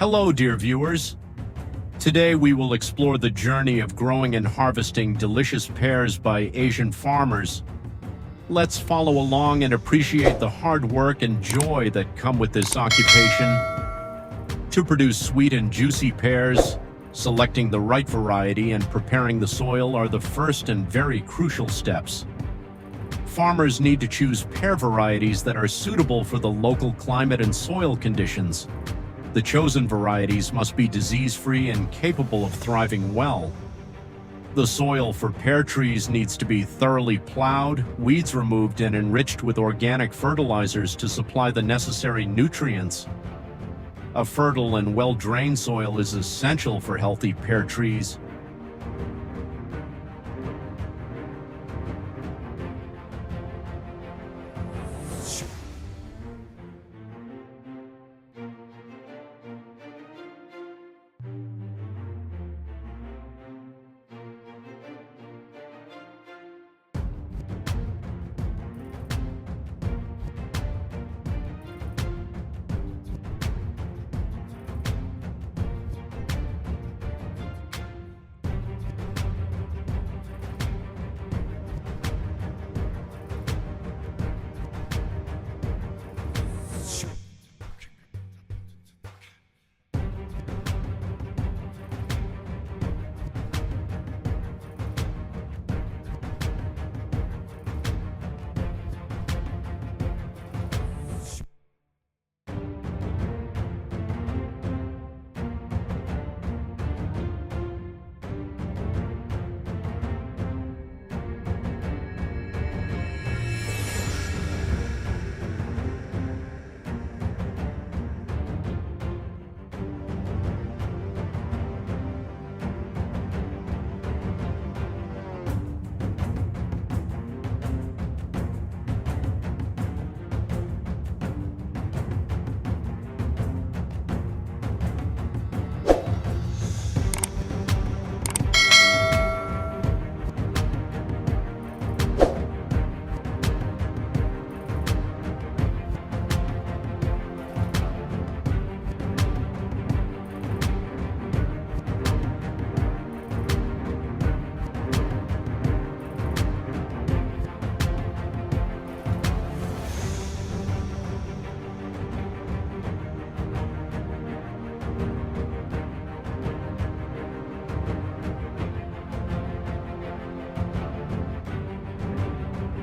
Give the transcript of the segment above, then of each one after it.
Hello, dear viewers. Today we will explore the journey of growing and harvesting delicious pears by Asian farmers. Let's follow along and appreciate the hard work and joy that come with this occupation. To produce sweet and juicy pears, selecting the right variety and preparing the soil are the first and very crucial steps. Farmers need to choose pear varieties that are suitable for the local climate and soil conditions. The chosen varieties must be disease-free and capable of thriving well. The soil for pear trees needs to be thoroughly plowed, weeds removed, and enriched with organic fertilizers to supply the necessary nutrients. A fertile and well-drained soil is essential for healthy pear trees.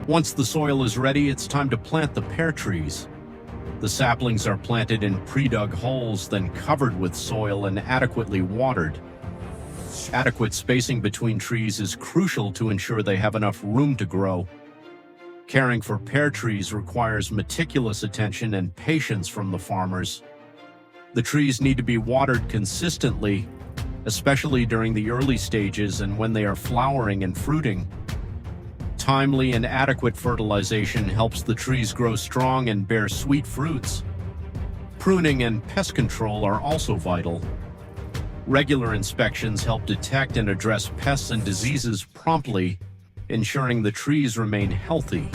Once the soil is ready, it's time to plant the pear trees. The saplings are planted in pre-dug holes, then covered with soil and adequately watered. Adequate spacing between trees is crucial to ensure they have enough room to grow. Caring for pear trees requires meticulous attention and patience from the farmers. The trees need to be watered consistently, especially during the early stages and when they are flowering and fruiting. Timely and adequate fertilization helps the trees grow strong and bear sweet fruits. Pruning and pest control are also vital. Regular inspections help detect and address pests and diseases promptly, ensuring the trees remain healthy.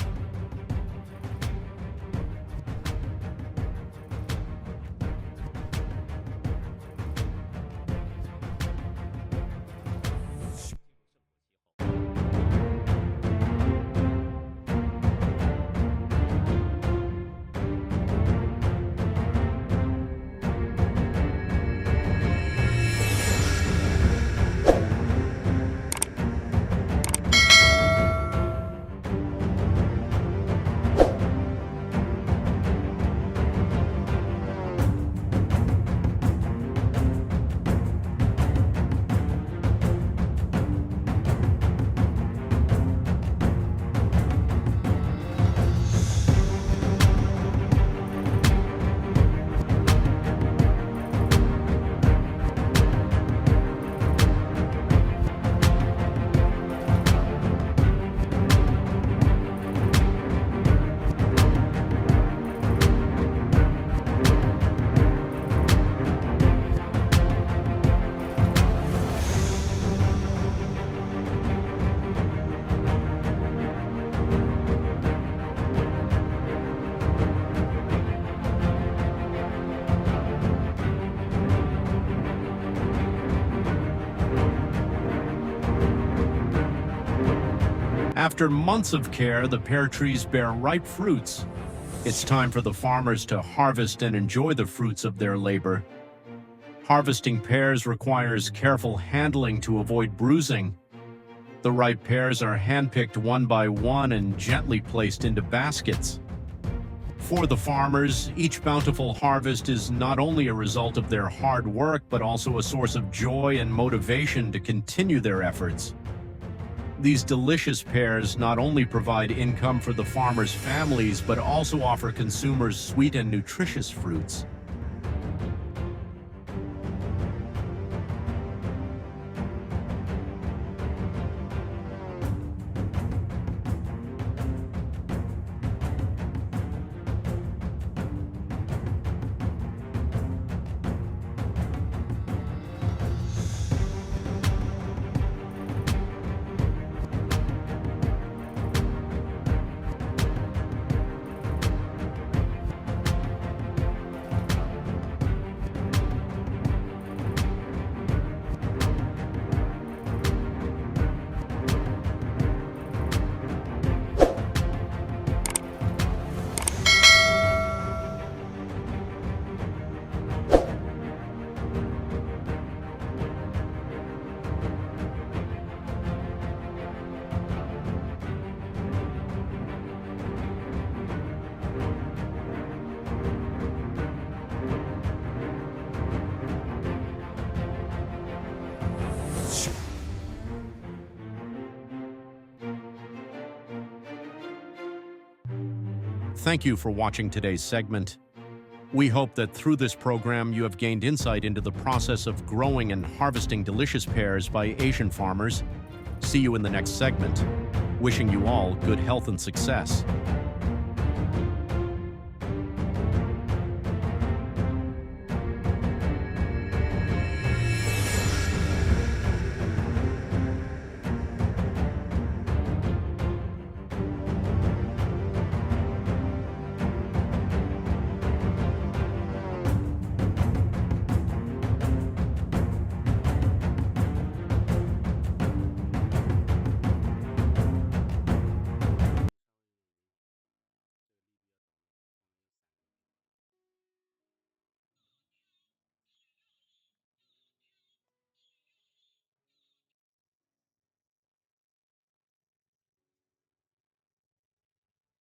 After months of care, the pear trees bear ripe fruits. It's time for the farmers to harvest and enjoy the fruits of their labor. Harvesting pears requires careful handling to avoid bruising. The ripe pears are handpicked one by one and gently placed into baskets. For the farmers, each bountiful harvest is not only a result of their hard work, but also a source of joy and motivation to continue their efforts. These delicious pears not only provide income for the farmers' families, but also offer consumers sweet and nutritious fruits. Thank you for watching today's segment. We hope that through this program you have gained insight into the process of growing and harvesting delicious pears by Asian farmers. See you in the next segment. Wishing you all good health and success.